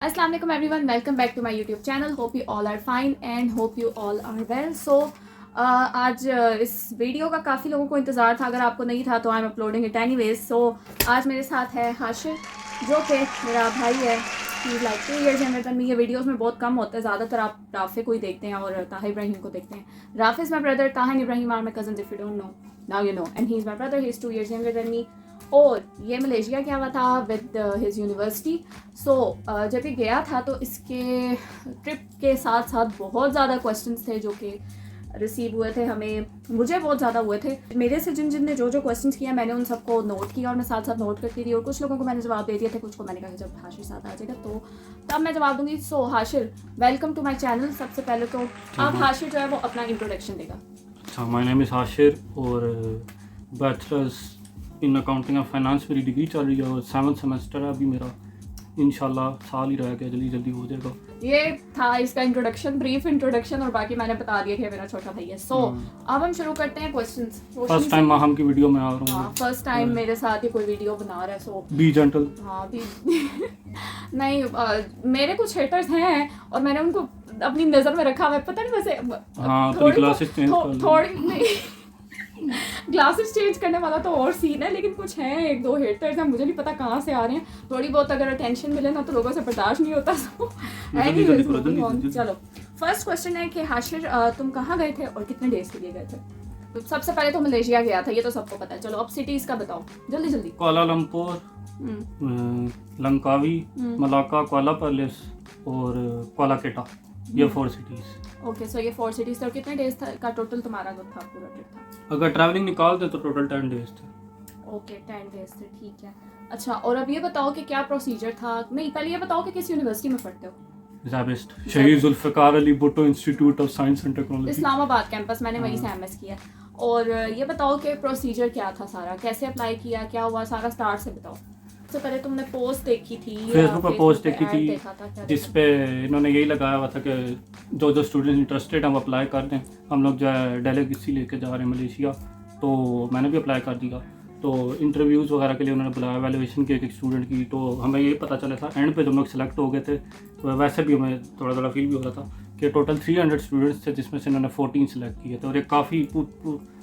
अस्सलाम वालेकुम everyone, welcome back to my YouTube channel. Hope you all are fine and hope you all are well. So आज इस video का काफ़ी लोगों को इंतज़ार था, अगर आपको नहीं था तो I am uploading it anyways. So आज मेरे साथ है हाशिर, जो कि मेरा भाई है। He like 2 years younger than me। ये वीडियोस में बहुत कम होते हैं, ज़्यादातर आप राफे को ही देखते हैं और ताहा इब्राहिम को देखते हैं। Rafe is my brother, Taha Ibrahim are my cousin if you don't know, now you know, and he is my brother, he is 2 years younger than me। और ये मलेशिया गया हुआ था विद हिज यूनिवर्सिटी। सो जब ये गया था तो इसके ट्रिप के साथ साथ बहुत ज़्यादा क्वेश्चंस थे जो कि रिसीव हुए थे हमें, मुझे बहुत ज़्यादा हुए थे। मेरे से जिन जिन ने जो जो क्वेश्चंस किया मैंने उन सबको नोट किया और मैं साथ साथ नोट करती थी, और कुछ लोगों को मैंने जवाब दे दिए थे, कुछ को मैंने कहा जब हाशिर साथ आ जाएगा तो तब मैं जवाब दूंगी। So Hashir, welcome to my channel. सबसे पहले तो अब हाशिर जो है वो अपना इंट्रोडक्शन देगा। अच्छा, माय नेम इज़ हाशिर और bachelors in accounting and finance मेरी डिग्री चल रही है और 7th सेमेस्टर है अभी मेरा। इंशाल्लाह साल ही रह गया, जल्दी जल्दी हो जाएगा। ये था इसका इंट्रोडक्शन, ब्रीफ इंट्रोडक्शन, और बाकी मैंने बता दिया कि मेरा छोटा भाई है। सो अब हम शुरू करते हैं क्वेश्चंस। फर्स्ट टाइम माहम की वीडियो में आ रहा हूँ। फर्स्ट टाइम मेरे साथ ही कोई वीडियो बना रहा है। सो बी जेंटल। हाँ भी नहीं, मेरे कुछ हेटर्स हैं और मैंने उनको अपनी नज़र में रखा हुआ है। पता नहीं वैसे हाँ, थोड़ी ग्लासेस चेंज कर लो। थोड़ी नहीं ग्लासेस चेंज करने वाला तो और सीन है, लेकिन कुछ हैं, एक दो हेटर्स हैं, मुझे नहीं पता कहाँ से आ रहे हैं। थोड़ी बहुत अगर अटेंशन मिले ना तो लोगों से बर्दाश्त नहीं होता। चलो, फर्स्ट क्वेश्चन है कि हाशिर तुम कहाँ गए थे और कितने डेज के लिए गए थे? तो सबसे पहले तो मलेशिया गया था, ये तो सबको पता है। चलो अब सिटीज का बताओ जल्दी जल्दी। कुआलालंपुर, लंकावी, मलाक्का, कुआला पैलेस और कुआलाकेटा, ये 4 सिटीज। ओके, सो ये 4 सिटीज थे। और कितने डेज का टोटल तुम्हारा जो था पूरा ट्रिप था? अगर ट्रैवलिंग निकालते तो टोटल 10 डेज थे। ओके, 10 डेज थे, ठीक है। अच्छा, और अब ये बताओ कि क्या प्रोसीजर था। नहीं, पहले ये बताओ कि किस यूनिवर्सिटी में पढ़ते हो? SZABIST, Shaheed Zulfikar Ali Bhutto Institute of Science and Technology, Islamabad campus. मैंने वहीं से एमएस किया। और ये बताओ कि प्रोसीजर क्या था सारा, कैसे अप्लाई किया, क्या हुआ, सारा स्टार्ट से बताओ। सबसे पहले तुमने पोस्ट देखी थी, फेसबुक पर पोस्ट देखी थी जिस पे इन्होंने यही लगाया हुआ था कि जो जो स्टूडेंट इंटरेस्टेड हैं वो अप्लाई कर दें। हम लोग जो है डेलीगेसी लेके जा रहे हैं मलेशिया, तो मैंने भी अप्लाई कर दिया। तो इंटरव्यूज़ वगैरह के लिए उन्होंने बुलाया, वैल्यूएशन की एक स्टूडेंट की। तो हमें ये पता चला था एंड पे जब हम लोग सेलेक्ट हो गए थे, तो वैसे भी हमें थोड़ा थोड़ा फील भी हो रहा था कि टोटल 300 स्टूडेंट्स थे जिसमें से इन्होंने 14 सेलेक्ट किए थे। और ये काफ़ी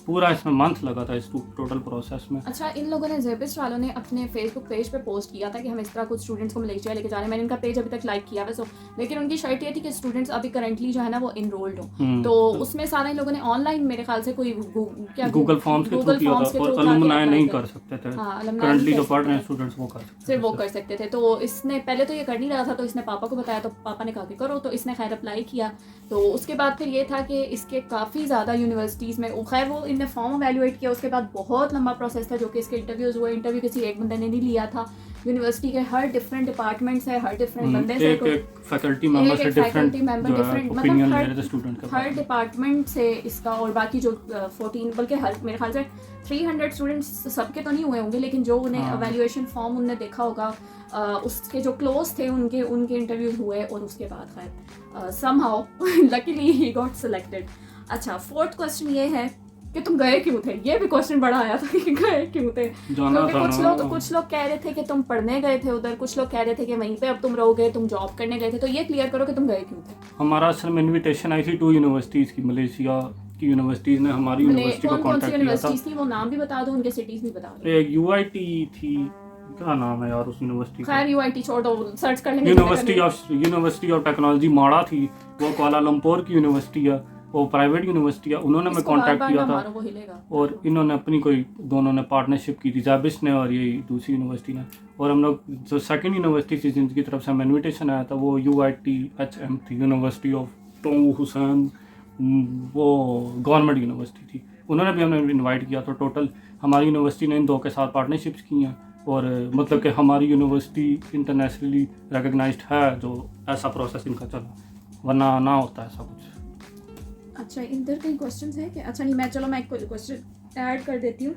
पूरा इसमें मंथ लगा था इस टोटल प्रोसेस में। अच्छा, इन लोगों ने ज़ेबिस्ट वालों ने अपने फेसबुक पेज पे पोस्ट किया था कि हम इस तरह कुछ स्टूडेंट्स को मलेशिया लेके जा रहे हैं। मैंने इनका पेज अभी तक लाइक किया वैसे, लेकिन उनकी शर्ट ये थी कि स्टूडेंट्स अभी करंटली जो है ना वो इनरोल्ड हो। तो उसमें सारे लोगों ने ऑनलाइन, मेरे ख्याल से कोई गूगल फॉर्म्स के थ्रू किया था और अलुमनाई नहीं कर सकते थे। करंटली जो पढ़ रहे हैं स्टूडेंट्स वो कर सकते थे, सिर्फ वो कर सकते थे। तो इसने पहले तो ये कर नहीं रहा था, तो इसने पापा को बताया, तो पापा ने कहा कि करो। तो इसने खैर अप्लाई किया। तो उसके बाद फिर ये था कि इसके काफ़ी ज़्यादा यूनिवर्सिटीज़ में खैर वो इनने फॉर्म एवेल्यूएट किया। उसके बाद बहुत लंबा प्रोसेस था जो कि इसके इंटरव्यूज़ हुए। इंटरव्यू किसी एक बंदे ने नहीं लिया था। यूनिवर्सिटी के हर डिफरेंट डिपार्टमेंट्स है, हर डिफरेंट बंदे से फैकल्टी मेंबर से डिफरेंट मतलब हर डिपार्टमेंट से इसका। और बाकी जो 14 बल्कि हर मेरे ख्याल से 300 स्टूडेंट्स सबके तो नहीं हुए होंगे, लेकिन जो उन्हें एवेल्यूएशन फॉर्म उन्होंने देखा होगा उसके जो क्लोज थे उनके इंटरव्यूज हुए। और उसके बाद खैर somehow luckily he got selected. अच्छा, 4th क्वेश्चन ये है कि तुम गए क्यों थे? ये भी क्वेश्चन बड़ा आया था कि गए क्यों थे, क्योंकि कुछ लोग कह रहे थे कि तुम पढ़ने गए थे उधर, कुछ लोग कह रहे थे कि वहीं पे अब तुम रहोगे, तुम जॉब करने गए थे। तो ये क्लियर करो कि तुम गए क्यों थे? हमारा असल में इनविटेशन आई थी 2 यूनिवर्सिटीज़ की, मलेशिया की यूनिवर्सिटीज़ ने हमारी यूनिवर्सिटी को कांटेक्ट किया था। वो नाम भी बता दो, उनके सिटीज भी बता दो। एक यूआईटी थी, क्या नाम है यार उस यूनिवर्सिटी का? खैर यूआईटी छोड़ दो, सर्च कर लेंगे। यूनिवर्सिटी ऑफ टेक्नोलॉजी माड़ा थी, वो कुआलालंपुर की यूनिवर्सिटी है, वो प्राइवेट यूनिवर्सिटी है। उन्होंने मैं कांटेक्ट किया था और इन्होंने अपनी कोई दोनों ने पार्टनरशिप की थी, ज़ाबिस्ट ने और ये दूसरी यूनिवर्सिटी ने। और हम लोग जो सेकंड यूनिवर्सिटी थी जिनकी तरफ से हमें इन्विटेशन आया था वो UITHM थी, यूनिवर्सिटी ऑफ टोंग हुसैन, वो गवर्नमेंट यूनिवर्सिटी थी। उन्होंने भी हमें इन्वाइट किया। तो टोटल हमारी यूनिवर्सिटी ने इन 2 के साथ पार्टनरशिप्स की हैं और मतलब कि हमारी यूनिवर्सिटी इंटरनेशनली रिकग्नाइज्ड है, जो ऐसा प्रोसेस इनका चला, वरना ना होता ऐसा कुछ। अच्छा, इधर कई क्वेश्चंस है कि अच्छा नहीं, मैं चलो मैं एक क्वेश्चन ऐड कर देती हूँ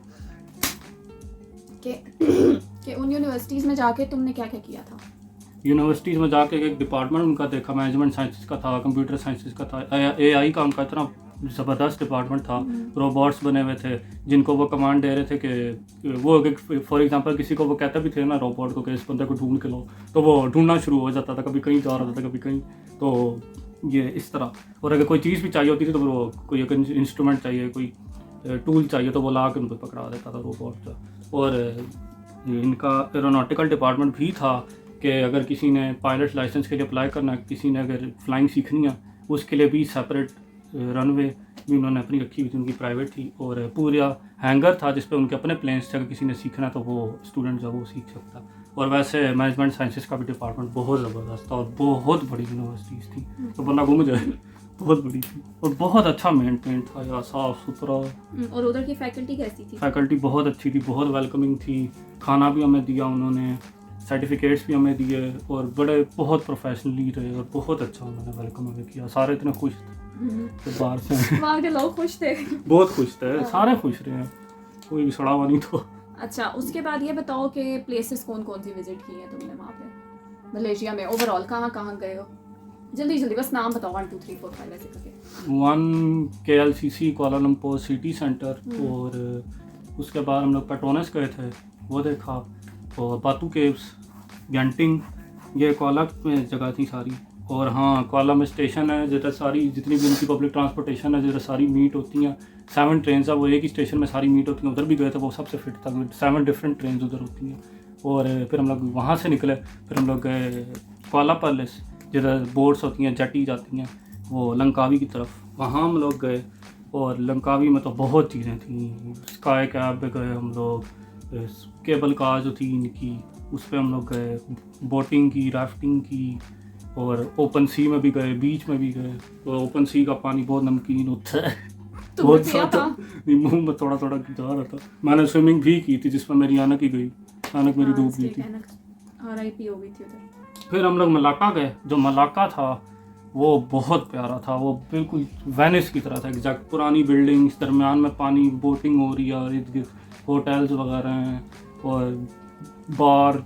कि उन यूनिवर्सिटीज़ में जाके तुमने क्या क्या किया था। यूनिवर्सिटीज़ में जाके एक डिपार्टमेंट उनका देखा, मैनेजमेंट साइंसेस का था, कंप्यूटर साइंसेस का था, AI का उनका इतना ज़बरदस्त डिपार्टमेंट था। रोबोट्स बने हुए थे जिनको वो कमांड दे रहे थे कि वो फॉर एग्जांपल किसी को वो कहते भी थे ना रोबोट को कि इस बंदे को ढूंढ के लो, तो वो ढूंढना शुरू हो जाता था, कभी कहीं जा रहा था कभी कहीं, तो ये इस तरह। और अगर कोई चीज़ भी चाहिए होती थी तो वो कोई अगर इंस्ट्रूमेंट चाहिए, कोई टूल चाहिए तो वो ला के उनको पकड़ा देता था रोबोट का। और इनका एरोनॉटिकल डिपार्टमेंट भी था कि अगर किसी ने पायलट लाइसेंस के लिए अप्लाई करना है, किसी ने अगर फ्लाइंग सीखनी है, उसके लिए भी सेपरेट रनवे भी उन्होंने अपनी रखी हुई थी, उनकी प्राइवेट थी। और पूरा हैंगर था जिस पे उनके अपने प्लेन्स थे, अगर किसी ने सीखना तो वो स्टूडेंट जो वो सीख सकता। और वैसे मैनेजमेंट साइंसेस का भी डिपार्टमेंट बहुत ज़बरदस्त था और बहुत बड़ी यूनिवर्सिटीज़ थी, तो बंदा घूम जाए, बहुत बड़ी थी और बहुत अच्छा मेंटेन था यार, साफ़ सुथरा। और उधर की फैकल्टी कैसी थी? फैकल्टी बहुत अच्छी थी, बहुत वेलकमिंग थी, खाना भी हमें दिया उन्होंने, सर्टिफिकेट्स भी हमें दिए, और बड़े बहुत प्रोफेशनली रहे और बहुत अच्छा उन्होंने वेलकम हमें किया। सारे इतने खुश थे तो बाहर से वहाँ के लोग खुश थे? बहुत खुश थे, सारे खुश रहे हैं, कोई भी सड़ा हुआ नहीं तो। अच्छा, उसके बाद ये बताओ कि प्लेसेस कौन कौन सी विजिट की हैं तुमने वहाँ पे मलेशिया में? ओवरऑल कहाँ कहाँ गए हो? जल्दी जल्दी बस नाम बताओ, 1 2 3 4 5 ऐसे करके। 1 KLCC कुआलालंपुर सिटी सेंटर, और उसके बाद हम लोग पेट्रोनस गए थे, वो देखा, और बातू केव्स, गैंटिंग, ये कोला में जगह थी सारी। और हाँ, कोला में स्टेशन है जिधर सारी जितनी भी उनकी पब्लिक ट्रांसपोर्टेशन है, जिधर सारी मीट होती हैं, 7 ट्रेन है, वो एक ही स्टेशन में सारी मीट होती हैं, उधर भी गए थे, वो सबसे फिट था, 7 डिफरेंट ट्रेन उधर होती हैं। और फिर हम लोग वहाँ से निकले, फिर हम लोग गए कोला पैलेस जिधर बोट्स होती हैं, जेटी जाती हैं, वो लंकावी की तरफ, वहाँ हम लोग गए। और लंकावी में तो बहुत चीज़ें थी, स्काई कैब पे गए हम लोग, केबल कार जो थी इनकी उस पर हम लोग गए, बोटिंग की, राफ्टिंग की, और ओपन सी में भी गए, बीच में भी गए। और ओपन सी का पानी बहुत नमकीन होता है, बहुत ज़्यादा, मुँह में थोड़ा थोड़ा जा रहा था। मैंने स्विमिंग भी की थी जिसमें मेरी आनक ही गई, आनक मेरी डूब गई थी। RIP हो गई थी उधर। फिर हम लोग मलाक्का गए, जो मलाक्का था वो बहुत प्यारा था, वो बिल्कुल वेनिस की तरह था एग्जैक्ट, पुरानी बिल्डिंग्स, दरमियान में पानी, बोटिंग हो रही है और इर्द गिर्द होटल्स वगैरह हैं, और बार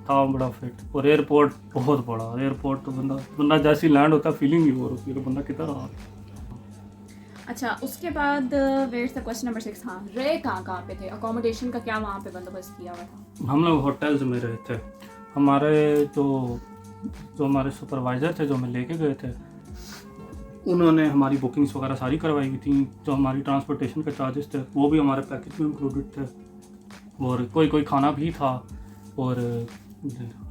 था बड़ा फिट, और एयरपोर्ट बहुत बड़ा। एयरपोर्ट तो बंदा जैसी लैंड होता है फीलिंग ही और होती है कि बंदा कितना रहा। अच्छा, उसके बाद वेयर द क्वेश्चन नंबर 6। हाँ, रहे कहाँ पे थे? अकोमोडेशन का क्या वहाँ पे बंदोबस्त किया हुआ था? हम लोग होटल्स में रहे थे। हमारे जो हमारे सुपरवाइज़र थे जो हमें लेके गए थे, उन्होंने हमारी बुकिंग्स वगैरह सारी करवाई हुई थी, जो हमारी ट्रांसपोर्टेशन के चार्जेस थे वो भी हमारे पैकेज में इंक्लूडेड थे, और कोई खाना भी था। और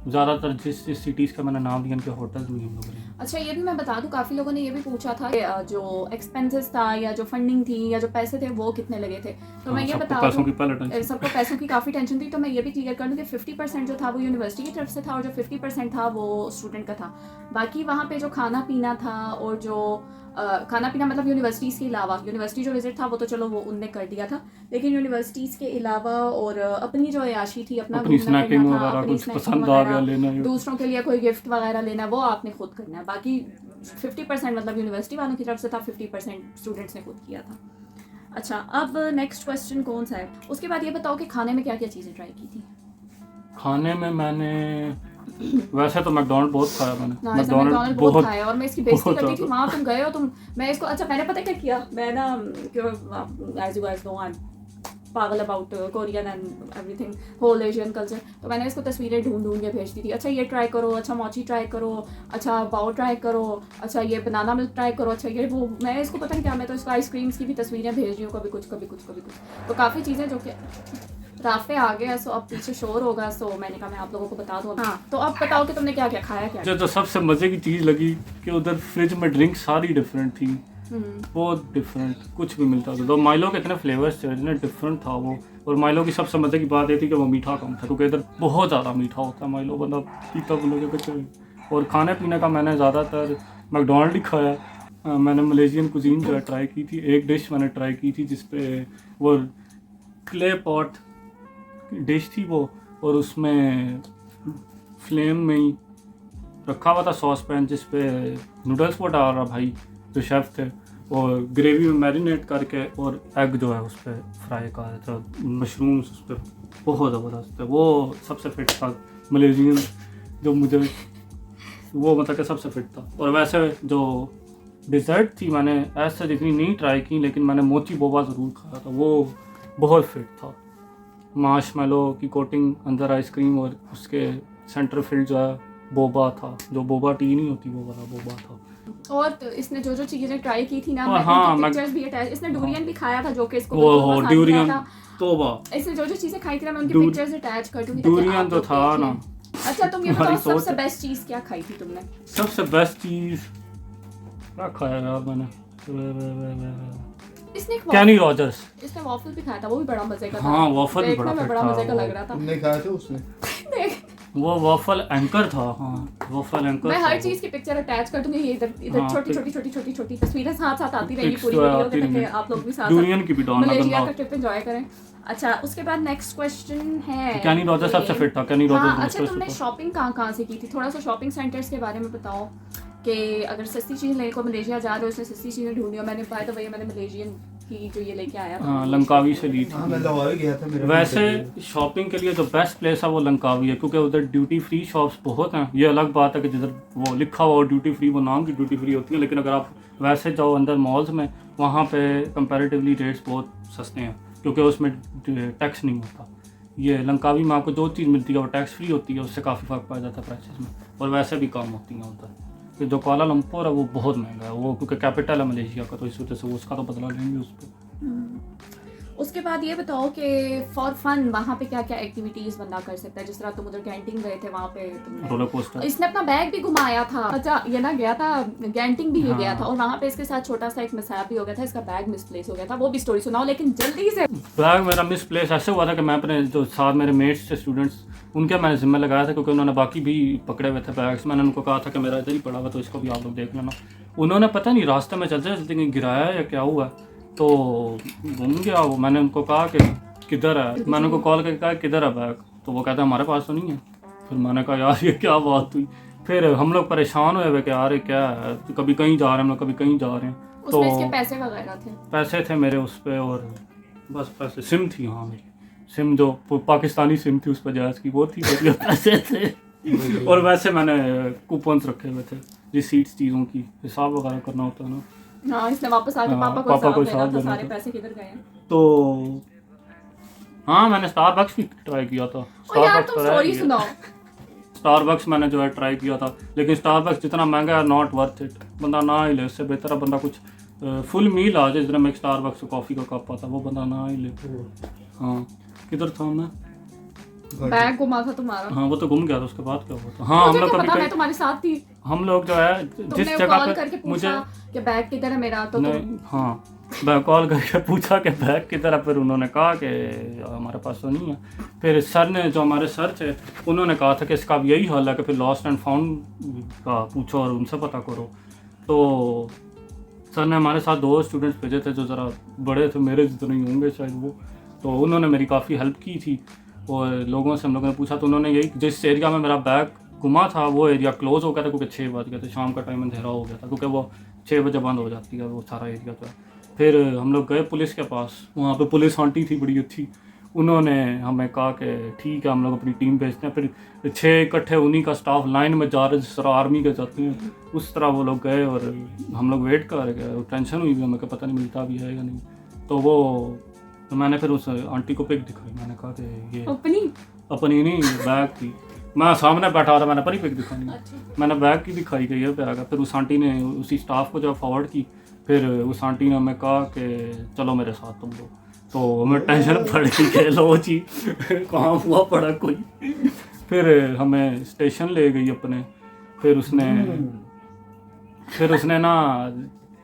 ज़्यादातर जिस सिटीज़ का मैंने नाम लिया उनके होटल्स में हम लोग रहे। अच्छा, ये भी मैं बता दूं, काफ़ी लोगों ने ये भी पूछा था कि जो एक्सपेंसेस था या जो फंडिंग थी या जो पैसे थे वो कितने लगे थे, तो मैं ये बता दूं, सबको पैसों की काफ़ी टेंशन थी, तो मैं ये भी क्लियर कर दूं कि 50% जो था वो यूनिवर्सिटी की तरफ से था और जो 50% था वो स्टूडेंट का था। बाकी वहाँ पे जो खाना पीना था और जो खाना पीना मतलब यूनिवर्सिटीज़ के अलावा, यूनिवर्सिटी जो विजिट था वो तो चलो वो उनने कर दिया था, लेकिन यूनिवर्सिटीज़ के अलावा और अपनी जो अयाशी थी, अपना स्नैकिंग वगैरह, कुछ पसंद आ गया लेना, दूसरों के लिए कोई गिफ्ट वगैरह लेना, वो आपने खुद करना है। बाकी 50% मतलब यूनिवर्सिटी वालों की तरफ से था, 50% स्टूडेंट्स ने खुद किया था। अच्छा, अब नेक्स्ट क्वेश्चन कौन सा है? उसके बाद ये बताओ कि खाने में क्या क्या चीज़ें ट्राई की थी? खाने में मैंने वैसे तो मैकडॉनल्ड बहुत खाया, मैंने मैकडॉनल्ड बहुत खाया, और मैं इसकी बेइज्जती करती थी। वहाँ तुम गए हो तुम, मैं इसको, अच्छा मैंने पता क्या किया, मैं ना as you guys know I am पागल about Korean and everything, whole Asian culture, तो मैंने इसको तस्वीरें ढूंढ के भेजती थी। अच्छा ये ट्राई करो, अच्छा मोची ट्राई करो, अच्छा बाओ ट्राई करो, अच्छा ये बनाना मिल्क ट्राई करो, अच्छा ये वो, मैं इसको पता नहीं क्या, मैं तो इसको आइसक्रीम्स की भी तस्वीरें भेज रही हूँ, कभी कुछ कभी कुछ कभी कुछ, तो काफ़ी चीज़ें जो कि राफे आ गया, सो अब पीछे शोर होगा, सो मैंने कहा मैं आप लोगों को बता दूँ। हाँ, तो अब बताओ कि तुमने क्या क्या खाया क्या? जो सबसे मज़े की चीज़ लगी कि उधर फ्रिज में ड्रिंक सारी डिफरेंट थी, बहुत डिफरेंट, कुछ भी मिलता था। तो माइलो के इतने फ्लेवर्स थे, इतने डिफरेंट था वो। और माइलो की सबसे मज़े की बात ये थी कि वो मीठा कम था, क्योंकि इधर बहुत ज़्यादा मीठा होता है माइलो, बंदा पीता बोलोगे कुछ। और खाने पीने का मैंने ज़्यादातर मैकडॉनल्ड ही खाया। मैंने मलेशियन कुजीन जो है ट्राई की थी, एक डिश मैंने ट्राई की थी जिसपे वो क्ले पॉट डिश थी वो, और उसमें फ्लेम में ही रखा हुआ था सॉस पैन जिस पे नूडल्स वो डाल रहा भाई जो शेफ़ थे, और ग्रेवी में मैरिनेट करके, और एग जो है उस पर फ्राई कर रहा था, मशरूम्स उस पर बहुत ज़बरदस्त है। वो सबसे फिट था मलेशियन जो मुझे वो मतलब कि सबसे फिट था। और वैसे जो डिज़र्ट थी मैंने ऐसे इतनी नहीं ट्राई की, लेकिन मैंने मोची बोबा ज़रूर खाया था, वो बहुत फिट था। मार्शमेलो की कोटिंग अंदर आइसक्रीम और उसके सेंटर फील्ड जो है बोबा था, जो बोबा टी नहीं होती वो वाला बोबा था। और तो इसने जो चीज़ें ट्राई की थी ना, और मैं हाँ, उनकी पिक्चर्स भी अटैच, इसने डूरियन भी खाया था जो कि इसको वो बिल्कुल पसंद नहीं ड्यूरियन था। तोबा, इसने जो चीज़ें खाई थी ना, मैं उनकी पिक्चर्स अटैच कर दूंगी ताकि डूरियन आप तो लोग था देख ना। लें। अच्छा तुम ये हमारी बताओ सोच सबसे है। बेस्ट चीज़ क्या खाई थी तुमने? सबसे बेस्ट चीज़ क्या खाया यार मैंने, इसने एक कैनी रॉजर्स, इसने वॉफल भी खाया था, वो भी बड़ा मजे का था। हाँ वॉफल भी देखने बड़ा में फिट बड़ा था मजे का वो। लग रहा था। तुमने खाया था उसने? वो वॉफल एंकर था, हाँ वॉफल एंकर मैं था हर वो। चीज की पिक्चर अटैच कर दूंगी, ये इधर इधर हाँ, छोटी फिर- छोटी छोटी छोटी छोटी तस्वीरें साथ साथ आती रहेंगी Pics पूरी तो वीडियो आती के, ताकि रहेंगी। आप लोग भी साथ डूरियन की भी डालना मलेशिया गंदा। का ट्रिप एंजॉय करें। अच्छा उसके बाद नेक्स्ट क्वेश्चन है कैनी रॉजर्स सबसे फिट था, कैनी हाँ, रॉजर्स अच्छा तुमने शॉपिंग कहाँ से की थी? थोड़ा सा शॉपिंग सेंटर्स के बारे में बताओ कि अगर सस्ती चीज़ लेने को मलेशिया जा रहे हो, उसने सस्ती चीज़ें ढूंढी हो। मैंने बाय द वे मैंने मलेशियन की जो ये लेके आया था, हाँ लंकावी से ली हाँ मैं थी। लाहौर गया था मेरा। वैसे शॉपिंग के लिए जो बेस्ट प्लेस है वो लंकावी है, क्योंकि उधर ड्यूटी फ्री शॉप्स बहुत हैं। ये अलग बात है कि जिधर वो लिखा हुआ ड्यूटी फ्री, वो नाम की ड्यूटी फ्री होती है, लेकिन अगर आप वैसे जाओ अंदर मॉल्स में, वहाँ पे कंपैरेटिवली रेट्स बहुत सस्ते हैं, क्योंकि उसमें टैक्स नहीं होता। ये लंकावी में आपको जो चीज़ मिलती है वो टैक्स फ्री होती है, उससे काफ़ी फ़र्क पड़ जाता है प्राइसेस में, और वैसे भी कम होती हैं उधर। कि जो कुआलालंपुर है वो बहुत महंगा है, वो क्योंकि कैपिटल है मलेशिया का, तो इस वजह से वो उसका तो बदला लेंगे उस पर। उसके बाद ये बताओ कि फॉर फन वहाँ पे क्या क्या एक्टिविटीज बंदा कर सकता है? जिस तरह तुम उधर गैंटिंग गए थे, वहाँ पे तुमने रोलर कोस्टर, इसने अपना बैग भी घुमाया था। अच्छा ये ना गया था गैंटिंग भी, ये हाँ। गया था, और वहाँ पे इसके साथ छोटा सा एक मिसहैप भी हो गया था, इसका बैग मिसप्लेस हो गया था। वो भी स्टोरी सुनाओ लेकिन जल्दी से। बैग मेरा मिसप्लेस ऐसे हुआ था कि मैं अपने जो साथ मेरे मेट्स थे स्टूडेंट्स, उनके मैंने जिम्मे लगाया था, क्योंकि उन्होंने बाकी भी पकड़े हुए थे बैग्स। मैंने उनको कहा था कि मेरा इधर ही पड़ा हुआ, तो इसको भी आप लोग देख लेना। उन्होंने पता नहीं रास्ते में चलते चलते कहीं गिराया या क्या हुआ, तो घूम गया वो। मैंने उनको कहा कि किधर है, मैंने उनको कॉल करके कहा किधर है बैग, तो वो कहता है हमारे पास तो नहीं है। फिर मैंने कहा यार ये क्या बात हुई। फिर हम लोग परेशान हुए हुए कि यार ये क्या है, कभी कहीं जा रहे हैं हम लोग, कभी कहीं जा रहे हैं। तो उसमें इसके पैसे वगैरह थे? पैसे थे मेरे उस पर, और बस पैसे, सिम थी, हाँ मेरी सिम जो पाकिस्तानी सिम थी उस पर जायज़ की, वो थी, बढ़िया पैसे थे। और वैसे मैंने कूपन्स रखे हुए थे, रिसीट्स चीज़ों की, हिसाब वगैरह करना होता है ना। हाँ इसने वापस आके हाँ, पापा को पापा को हिसाब हिसाब देना था, देना सारे था। पैसे किधर गए हैं। तो हाँ मैंने स्टारबक्स भी ट्राई किया था। और यार तुम स्टोरी सुनाओ। स्टारबक्स मैंने जो है ट्राई किया था, लेकिन स्टारबक्स जितना महंगा है नॉट वर्थ इट। बंदा ना ही ले, उससे बेहतर है बंदा कुछ फुल मील आ जाए, जितना में एक स्टारबक्स कॉफ़ी का कप आता, वो बंदा ना ही ले। हाँ किधर था मैं? बैग घुमा था तुम्हारा? हाँ वो तो गुम गया था, उसके बाद क्या हुआ था। हाँ हम मुझे लोग क्या कभी पता, मैं कहीं, तुम्हारे साथ थी। हम लोग जो है जिस तुमने जगह कॉल करके पे मुझे पूछा कि बैग किधर है मेरा, तो तुम नहीं, हाँ मैं कॉल करके पूछा कि बैग किधर है, फिर उन्होंने कहा कि हमारे पास तो नहीं है। फिर सर ने, जो हमारे सर थे, उन्होंने कहा था कि इसका भी यही हाल है कि फिर लॉस्ट एंड फाउंड का पूछो और उनसे पता करो। तो सर ने हमारे साथ 2 स्टूडेंट्स भेजे थे जो ज़रा बड़े थे, मेरे जितने ही होंगे शायद वो, तो उन्होंने मेरी काफ़ी हेल्प की थी। और लोगों से हम लोगों ने पूछा, तो उन्होंने यही, जिस एरिया में मेरा बैग गुमा था वो एरिया क्लोज़ हो गया था, क्योंकि 6 बज गए थे, शाम का टाइम अंधेरा हो गया था, क्योंकि वो 6 बजे बंद हो जाती है वो सारा एरिया। तो फिर हम लोग गए पुलिस के पास, वहाँ पे पुलिस आंटी थी बड़ी अच्छी, उन्होंने हमें कहा कि ठीक है हम लोग अपनी टीम भेजते हैं। फिर 6 इकट्ठे उन्हीं का स्टाफ लाइन में जा रहे, जिस तरह आर्मी के जाते हैं उस तरह वो लोग गए, और हम लोग वेट कर गए। टेंशन हुई भी हमें कि पता नहीं मिलता भी है या नहीं। तो मैंने फिर उस आंटी को पिक दिखाई, मैंने कहा कि ये अपनी नहीं बैग की, मैं सामने बैठा था, मैंने अपनी पिक दिखाई, मैंने बैग की दिखाई कि ये बैग है। फिर उस आंटी ने उसी स्टाफ को जो फॉरवर्ड की, फिर उस आंटी ने हमें कहा कि चलो मेरे साथ तुम लोग। तो हमें टेंशन पड़ गई कि लो जी कहाँ हुआ पड़ा कोई। फिर हमें स्टेशन ले गई अपने। फिर उसने ना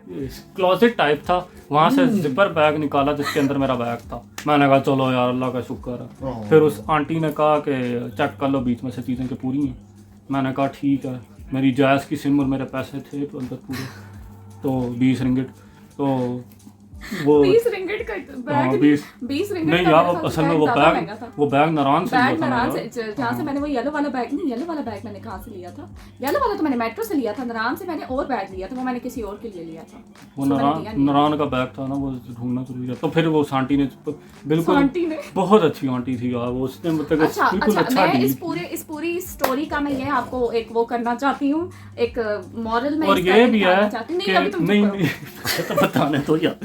क्लोजेट टाइप था, वहाँ से जिपर बैग निकाला जिसके अंदर मेरा बैग था। मैंने कहा चलो यार अल्लाह का शुक्र है। फिर उस आंटी ने कहा कि चेक कर लो बीच में से चीज़ें कि पूरी हैं। मैंने कहा ठीक है। मेरी जायज़ की सिम और मेरे पैसे थे तो अंदर पूरे, तो 20 रिंगिट। तो वो 20 रिंगिट हाँ, 20 रिंगट नहीं यार, असल में वो बैग नारायण से लिया था नारायण से, जहाँ से मैंने वो येलो वाला बैग मैंने कहाँ से लिया था? येलो वाला तो मैंने मेट्रो से लिया था, नारायण से मैंने और बैग लिया था, वो मैंने किसी और के लिए लिया था। वो नारायण का बैग था ना, वो ढूंढना जरूरी है। तो फिर वो आंटी ने बिल्कुल बहुत अच्छी आंटी थी यार वो, उसने मतलब बिल्कुल अच्छा मैं इस पूरी स्टोरी का मैं ये आपको एक वो करना चाहती हूँ, एक मॉरल में, और ये भी है कि नहीं तो बताने तो यार,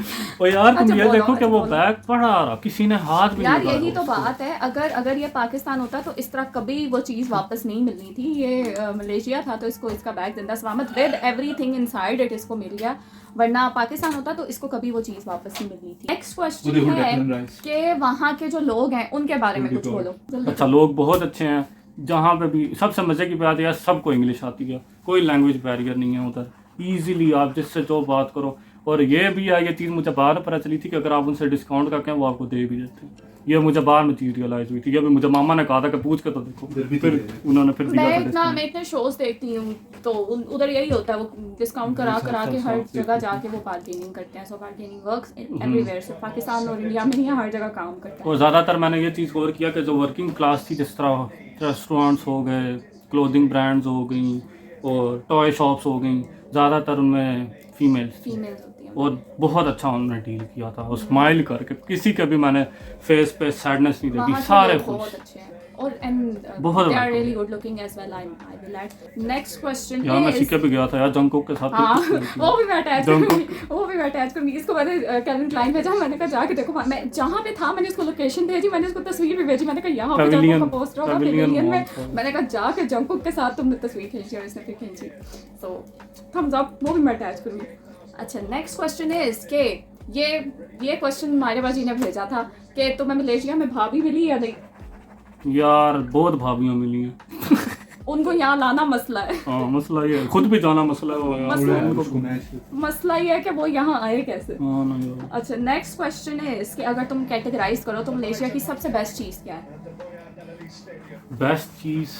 और यार तुम ये देखो कि वो बैग पड़ा रहा, किसी ने हाथ भी यार, यही तो बात है। अगर ये पाकिस्तान होता तो इस तरह कभी वो चीज़ वापस नहीं मिलनी थी। ये मलेशिया था तो इसको इसका बैग जिंदा सलामत विद एवरीथिंग इनसाइड इट इसको मिल गया, वरना पाकिस्तान होता तो इसको कभी वो चीज़ वापस नहीं मिलनी थी। नेक्स्ट क्वेश्चन है कि वहाँ के जो लोग हैं उनके बारे में कुछ बोलो। अच्छा, लोग बहुत अच्छे हैं, जहाँ पे भी सबसे मज़े की बात है सबको इंग्लिश आती है, कोई लैंग्वेज बैरियर नहीं है उधर, ईजिली आप जिससे जो बात करो। और ये भी है, ये चीज़ मुझे बाहर पता चली थी कि अगर आप उनसे डिस्काउंट करके वो आपको दे भी देते हैं। ये मुझे बाहर में चीज़ रियलाइज़ हुई थी, ये भी मुझे मामा ने कहा था कि पूछ के तो देखो, फिर उन्होंने फिर दिया। मैं इतने शोज देखती हूँ तो उधर यही होता है, वो डिस्काउंट करा के हर जगह जाके वो बार्गेनिंग करते हैं। सो बार्गेनिंग वर्क्स एवरीवेयर, सिर्फ पाकिस्तान और इंडिया में नहीं, हर जगह काम करता है। और ज़्यादातर मैंने ये चीज़ गौर किया कि जो वर्किंग क्लास थी, जिस तरह रेस्टोरेंट्स हो गए, क्लोथिंग ब्रांड्स हो गई और टॉय शॉप्स हो गई, ज़्यादातर उनमें फीमेल्स होती हैं। और बहुत अच्छा उन्होंने डील किया था, और स्माइल करके, किसी के भी मैंने फेस पे सैडनेस नहीं देखी, सारे बहुत अच्छे हैं। और they are really good looking as well, I will add. Next question यार मैं सीखे भी गया था यार जंगकुक के साथ। वो भी मैं अटैच करूंगी इसको। मैंने कैल्विन क्लाइन भेजा, मैंने कहा जाके देखो। मैं जहाँ पे था मैंने उसको लोकेशन भेजी, मैंने उसको तस्वीर भी भेजी, मैंने कहा यहाँ पे जंगकुक का पोस्टर होगा पेविलियन में। मैंने कहा जाके जंगकुक के साथ तुमने तस्वीर खींची और इसने फिर खींची। सो थम्स अप, वो भी मैं अटैच करूंगी। अच्छा, नेक्स्ट क्वेश्चन इज के ये क्वेश्चन मायरा जी ने भेजा था कि तुम्हें मलेशिया में भाभी मिली या नहीं? यार बहुत भाभियां मिली हैं। उनको यहाँ लाना मसला है। हाँ, मसला ये है, खुद भी जाना मसला है। मसला ये है कि वो यहाँ आए कैसे। हाँ ना यार। अच्छा, नेक्स्ट क्वेश्चन है इसके, अगर तुम कैटेगराइज करो तो मलेशिया की सबसे बेस्ट चीज़ क्या है? बेस्ट चीज़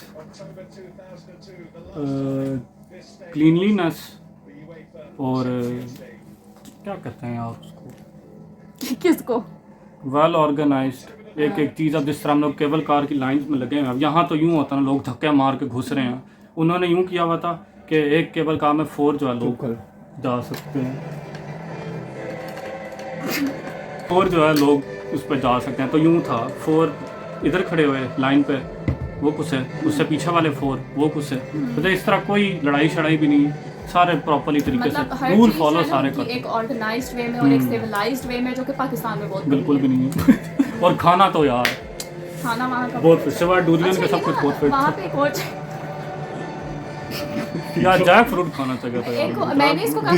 क्लीनलीनेस, और क्या कहते हैं यार उसको, किसको? Well organised. एक चीज़, अब जिस तरह हम लोग केबल कार की लाइंस में लगे हैं, अब यहाँ तो यूँ होता है ना, लोग धक्के मार के घुस रहे हैं। उन्होंने यूँ किया हुआ था कि एक केबल कार में 4 जो है लोग जा सकते हैं, 4 जो है लोग उस पर जा सकते हैं। तो यूँ था, 4 इधर खड़े हुए लाइन पे, वो कुछ है, उससे पीछे वाले 4 वो कुछ है। तो इस तरह कोई लड़ाई शड़ाई भी नहीं, सारे प्रॉपर्ली तरीके से रूल फॉलो सारे करते हैं, एक ऑर्गेनाइज्ड वे में और एक सिविलाइज्ड वे में, जो कि पाकिस्तान में बहुत बिल्कुल भी नहीं है। और खाना तो यार, खाना वहाँ का बहुत सिवाय डूरियन के सब कुछ बहुत फिट। वहाँ पे एक और यार जैक फ्रूट खाना चाहिए था यार। मैंने इसको कहा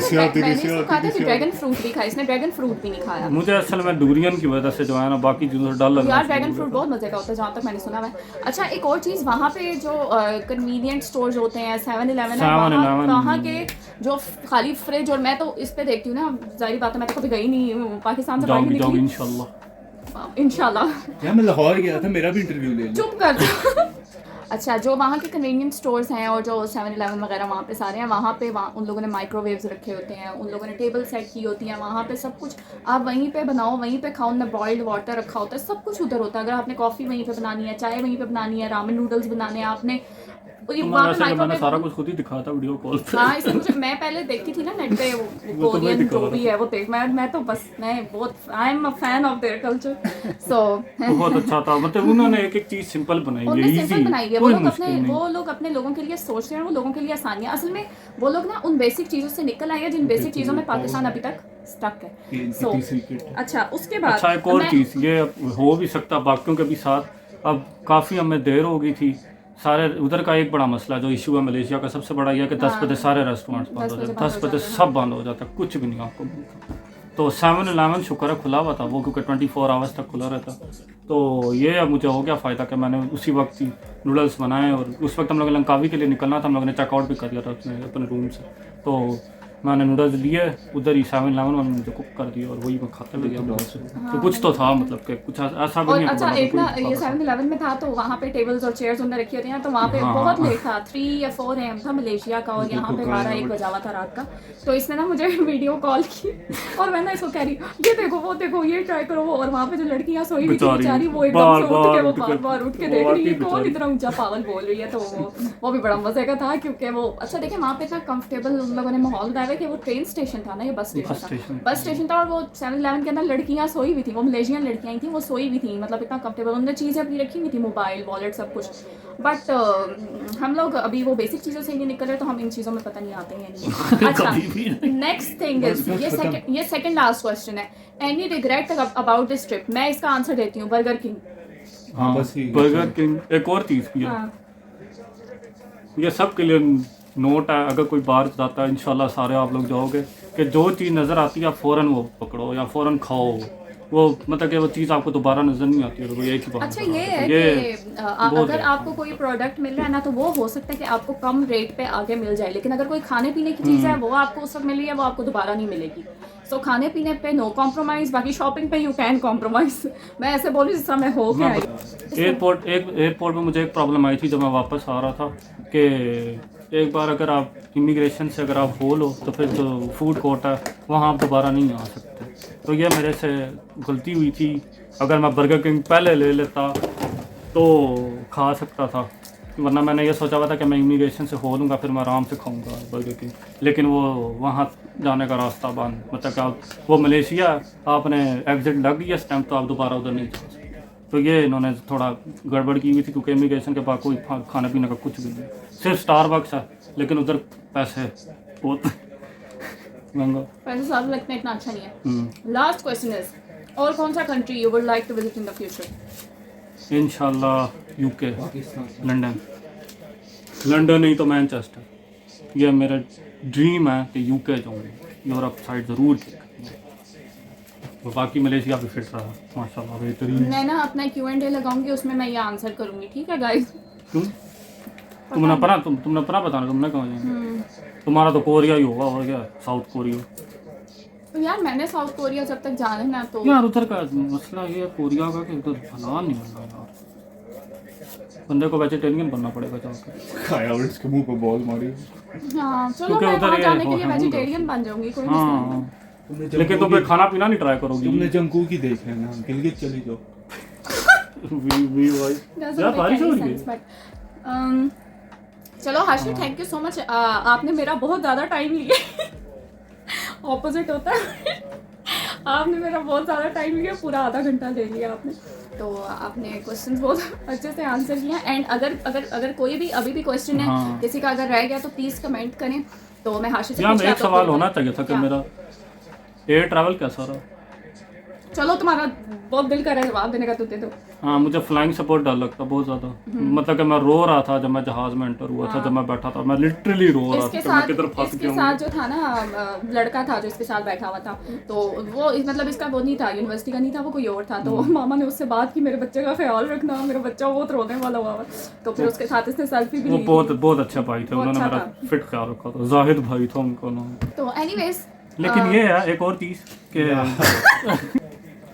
था कि ड्रैगन फ्रूट भी खाया, इसने ड्रैगन फ्रूट भी नहीं खाया। मुझे असल में डूरियन की वजह से जो है ना, बाकी चीज़ों से डर लगा यार। ड्रैगन फ्रूट बहुत मजे का होता है जहाँ तक मैंने सुना है। अच्छा, एक और चीज़, वहाँ पे जो कन्वीनियंट स्टोर्स होते हैं, 7-Eleven है, वहाँ के जो खाली फ्रिज, और मैं तो इस पे देखती हूँ ना, जाहिर बात है मैं तो कभी गई नहीं पाकिस्तान से बाहर निकली, इंशाल्लाह। यार मैं लाहौर गया था, मेरा भी इंटरव्यू ले लो। चुप कर। अच्छा, जो वहाँ के कन्वीनियंट स्टोर्स हैं और जो 7-Eleven वगैरह वहाँ पे सारे हैं, वहाँ पे उन लोगों ने माइक्रोवेव्स रखे होते हैं, उन लोगों ने टेबल सेट की होती हैं, वहाँ पे सब कुछ आप वहीं पे बनाओ, वहीं पे खाओ। उन्होंने बॉइल्ड वाटर रखा होता है, सब कुछ उधर होता है। अगर आपने कॉफ़ी वहीं पे बनानी है, चाय वहीं पे बनानी है, रामेन नूडल्स बनाने हैं आपने, मैंने सारा कुछ खुद ही दिखाया था वीडियो कॉल पे। हाँ, इसलिए मुझे, मैं पहले देखती थी ना नेट पे, वो कोरियन जो भी है वो देख, मैं तो बस, मैं बहुत, I am a fan of their culture. So बहुत अच्छा था, मतलब उन्होंने एक एक चीज़ सिंपल बनाई है, सिंपल बनाई है। वो लोग अपने लोगों के लिए सोचते हैं, वो लोगों के लिए आसानियाँ। असल में वो लोग ना उन बेसिक चीज़ों से निकल आए हैं जिन बेसिक चीज़ों में पाकिस्तान अभी तक स्टक है। सो अच्छा, उसके बाद अच्छा एक और चीज़, ये हो भी सकता बाकियों के भी साथ, अब काफ़ी हमें देर हो गई थी। सारे उधर का एक बड़ा मसला जो इशू है मलेशिया का, सबसे बड़ा यह है कि 10 बजे सारे रेस्टोरेंट्स बंद हो जाते हैं, 10 बजे सब बंद हो जाता है, कुछ भी नहीं आपको मिलता। तो 7-Eleven शुक्र है खुला हुआ था वो, क्योंकि 24 आवर्स तक खुला रहता। तो ये अब मुझे हो गया फ़ायदा कि मैंने उसी वक्त ही नूडल्स बनाए, और उस वक्त हम लोग लंकावी के लिए निकलना था, हम लोगों ने चेकआउट भी कर दिया था अपने रूम से। तो मैंने नूडल्स लिए उधर ही 7-11 वाले मुझे कुक कर दिया और वही मैं खाता ले गया वहाँ से। तो कुछ तो था मतलब कि कुछ ऐसा भी और नहीं है कि अच्छा बड़ा एक ना कोई ये खास 7-11 में था तो वहाँ पे टेबल्स और चेयर्स उन्होंने रखी होती हैं तो वहाँ पे हाँ, बहुत हाँ। लेट था 3 या 4 AM था मलेशिया का और यहाँ पे 12-1 बजा हुआ था रात का। तो इसने ना मुझे वीडियो कॉल की और मैं ना इसको कह रही ये देखो वो देखो ये ट्राई करो वो, और वहाँ पे जो लड़कियाँ सोई हुई थी बेचारी वो एकदम से उठ के वो बार उठ के देख रही है कौन इतना ऊंचा पागल बोल रही है। तो वो भी बड़ा मजे का था क्योंकि वो अच्छा देखे वहाँ पे इतना कंफर्टेबल उन लोगों ने माहौल बनाया कि वो ट्रेन स्टेशन था ना ये बस स्टेशन था और वो 7-11 के अंदर लड़कियाँ सोई हुई थी, वो मलेशियन लड़कियाँ थी वो सोई हुई थी, मतलब इतना कंफर्टेबल उन्होंने चीज़ें अपनी रखी हुई थी मोबाइल वॉलेट सब कुछ। बट हम लोग अभी वो बेसिक चीज़ों से ही नहीं निकल रहे तो हम इन चीज़ों में पता नहीं आते हैं नहीं। अच्छा नेक्स्ट थिंग इज ये सेकंड लास्ट क्वेश्चन है, any regret about this trip? मैं इसका आंसर देती हूँ बर्गर किंग। हाँ बस ही बर्गर किंग। एक और चीज़ भी है ये सब के लिए नोट है, अगर कोई बाहर जाता है इंशाल्लाह सारे आप लोग जाओगे कि जो चीज़ नज़र आती है आप फ़ौरन वो पकड़ो या फ़ौरन खाओ, वो मतलब कि वो चीज़ आपको दोबारा नज़र नहीं आती है। एक ही बात अच्छा ये है कि अगर आपको कोई प्रोडक्ट मिल रहा है ना तो वो हो सकता है कि आपको कम रेट पे आगे मिल जाए, लेकिन अगर कोई खाने पीने की चीज़ है वो आपको उस वक्त मिल रही है वो आपको दोबारा नहीं मिलेगी। सो खाने पीने पे नो कॉम्प्रोमाइज़, बाकी शॉपिंग पे यू कैन कॉम्प्रोमाइज़। मैं ऐसे बोलूँ जिस तरह मैं हो के आई। एयरपोर्ट में मुझे एक प्रॉब्लम आई थी जब मैं वापस आ रहा था कि एक बार अगर आप इमिग्रेशन से अगर आप हो लो तो फिर जो फूड कोर्ट है वहाँ आप दोबारा नहीं आ सकते। तो ये मेरे से गलती हुई थी, अगर मैं बर्गर किंग पहले ले लेता तो खा सकता था, वरना मैंने ये सोचा हुआ था कि मैं इमिग्रेशन से हो लूँगा फिर मैं आराम से खाऊंगा बर्गर किंग, लेकिन वो वहाँ जाने का रास्ता बंद, मतलब कि आप वो मलेशिया आपने एग्जिट लग गई इस टाइम तो आप दोबारा उधर नहीं जा सकते। तो ये इन्होंने थोड़ा गड़बड़ की हुई थी क्योंकि इमिग्रेशन के बाद कोई खाने पीने का कुछ भी नहीं, सिर्फ स्टारबक्स है लेकिन उधर पैसे बहुत महंगा, पैसे सारे लगते हैं, इतना अच्छा नहीं है। लास्ट क्वेश्चन इज और कौन सा country you would like to visit in the future? इंशाल्लाह यूके, लंदन नहीं तो मैनचेस्टर, ये मेरा ड्रीम है कि यूके जाऊँ, यूरोप साइड ज़रूर तो बाकी मलेशिया भी फिट रहा माशाल्लाह बेहतरीन। मैं ना अपना Q&A लगाऊंगी उसमें मैं ये आंसर करूंगी, ठीक है गाइस? क्यों तुमने अपना बताना तुमने कहाँ जाना? तुम्हारा तो कोरिया ही होगा और क्या साउथ कोरिया। तो यार मैंने साउथ कोरिया जब तक जाना है ना तो यार उधर का मसला ये है कोरिया का कि उधर हलाल नहीं मिल रहा यार, बंदे को वेजिटेरियन बनना पड़ेगा जाकर। खाया और इसके मुंह पे बॉल मारी। हाँ चलो क्योंकि मैं उधर वहाँ ये जाने के लिए होगा, वेजिटेरियन बन जाऊंगी, कोई मसला नहीं। हाँ लेकिन तुम फिर खाना पीना नहीं ट्राई करोगी। तुमने जंकू की देख है ना, गिलगित चली जाओ। यार बारिश हो रही है। चलो Hashim thank you so much, आपने मेरा बहुत ज़्यादा टाइम लिया। ऑपोजिट होता है। आपने मेरा बहुत ज़्यादा टाइम लिया, पूरा आधा घंटा ले लिया आपने, तो आपने क्वेश्चंस बहुत अच्छे से आंसर किया। एंड अगर कोई भी अभी भी क्वेश्चन है किसी का अगर रह गया तो प्लीज़ कमेंट करें, तो मैं हाशिम से यार एक सवाल होना चाहिए था कि मेरा एयर ट्रैवल कैसा रहा? चलो तुम्हारा बहुत दिल कर रहा है जवाब देने का तो दे दो। हाँ मुझे फ्लाइंग सपोर्ट डर लगता बहुत ज़्यादा, मतलब कि मैं रो रहा था जब मैं जहाज में एंटर हुआ था, जब मैं बैठा था मैं लिटरली रो रहा था कि मैं किधर फंस गया हूँ। इसके साथ जो था ना लड़का था जो इसके साथ बैठा हुआ था, तो वो मतलब इसका वो नहीं था, यूनिवर्सिटी का नहीं था, वो कोई और था। तो मामा ने उससे बात की मेरे बच्चे का ख्याल रखना, मेरा बच्चा बहुत रोने वाला हुआ। तो फिर उसके साथ इसने सेल्फी भी ली। वो बहुत अच्छे भाई थे, उन्होंने मेरा फिट ख्याल रखा था, जाहिद भाई था उनका नाम। तो एनीवेज लेकिन ये है एक और चीज़ कि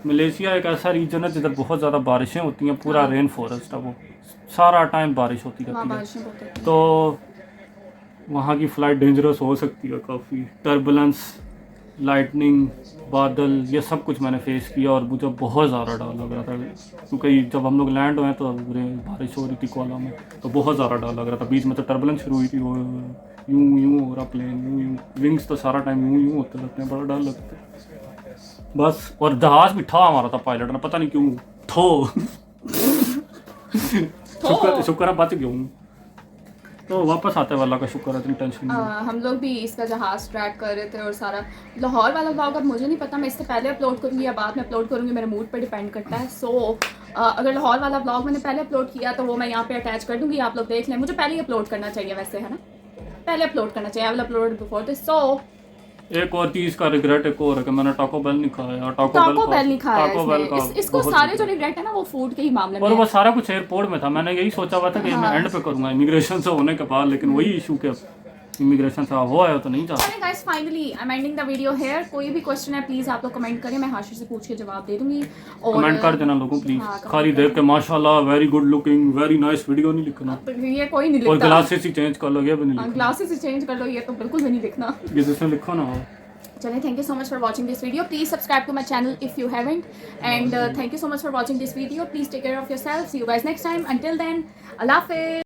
मलेशिया एक ऐसा रीजन है जिधर बहुत ज़्यादा बारिशें होती हैं, पूरा रेन फॉरेस्ट है, वो सारा टाइम बारिश होती रहती है, तो वहाँ की फ़्लाइट डेंजरस हो सकती है काफ़ी। टर्बुलेंस, लाइटनिंग, बादल, ये सब कुछ मैंने फेस किया और मुझे बहुत ज़्यादा डर लग रहा था क्योंकि जब हम लोग लैंड हुए तो बारिश हो रही थी कोला में, तो बहुत ज़्यादा डर लग रहा था। बीच में तो टर्बुलेंस शुरू हुई थी, वो यूं हो रहा प्लेन, यूं विंग्स तो सारा टाइम यूं होते रहते हैं, बड़ा डर लगता है बस। और जहाज भी ठा हमारा था पायलट ने, पता नहीं क्यों ठो शुक्र है बच गया हूँ। तो वापस आते वाला का शुक्र है, इतनी टेंशन नहीं। हम लोग भी इसका जहाज ट्रैक कर रहे थे और सारा लाहौर वाला व्लॉग अब मुझे नहीं पता मैं इससे पहले अपलोड करूँगी या बाद में अपलोड करूँगी, मेरे मूड पर डिपेंड करता है। सो अगर लाहौर वाला व्लॉग मैंने पहले अपलोड किया तो वो मैं यहाँ पे अटैच कर दूँगी, आप लोग देख लें। मुझे पहले ही अपलोड करना चाहिए वैसे, है ना, पहले अपलोड करना चाहिए, I will upload before this. So एक और चीज़ का रिग्रेट एक और है कि मैंने टाको बेल नहीं खाया। टाको बेल नहीं खाया इसको सारे जो रिग्रेट है ना वो फूड के ही मामले में, और वो सारा कुछ एयरपोर्ट में था। मैंने यही सोचा हुआ था कि मैं एंड पे करूँगा इमिग्रेशन से होने के बाद, लेकिन वही इशू के इमिग्रेशन से वो आया तो नहीं चाहता। चलिए guys, finally I am ending the video here. कोई भी क्वेश्चन है प्लीज़ आप लोग कमेंट करें, मैं हाशिर से पूछ के जवाब दे दूंगी। और कमेंट कर देना लोगों प्लीज। हाँ, comment खाली देख के माशाल्लाह very good looking very nice video नहीं लिखना। ये कोई नहीं और लिखता। ग्लासेस ही चेंज कर लो, ये भी नहीं लिखना। ग्लासेस ही चेंज कर लो, ये तो बिल्कुल भी नहीं लिखना। ये जिसमें लिखो ना हो। चलिए, thank you so much for watching this video. Please subscribe to my channel if you haven't, and thank you so much for watching this video. Please take care of yourself. See you guys next time. Until then, अल्लाह हाफिज़।